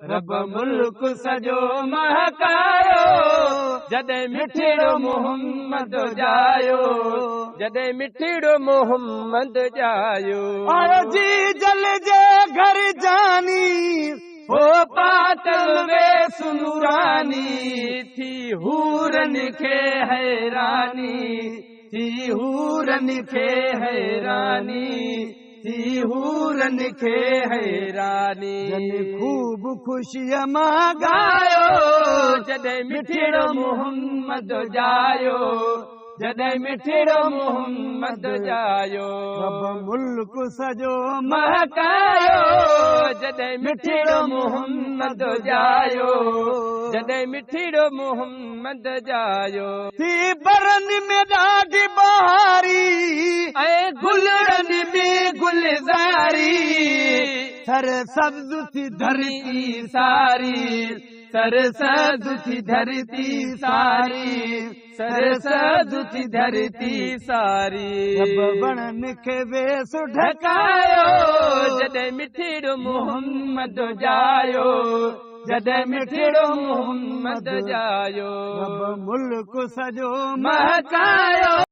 रब मुल्क सजो महकायो जॾहिं मिठड़ो मोहम्मद जायो जॾहिं मिठड़ो मोहम्मद जायो आयो जी जल जे घर जानी हो पातल वे सुनूरानी थी हूरन खे हैरानी थी हूरन खे हैरानी थी हूरन खे हैरानी खूब खुशीअ मां गायो जॾहिं मिठड़ो मोहम्मद जायो जॾहिं मिठड़ो मोहम्मद जायो रब मुल्क सजो महकायो जॾहिं मिठड़ो मोहम्मद जायो जॾहिं मिठड़ो मोहम्मद जायो थी बरन में ॾाढी बहारी ऐं गुलड़न में गुलज़ारी सर सब्ज़ थी धरती सारी सरसद थी धरती सारी सरसद थी धरती सारी वणन खे वेस ढकायो जॾहिं मिठड़ो मोहम्मद जायो जॾहिं मिठड़ो मोहम्मद जायो रब मुल्क सजो महकायो।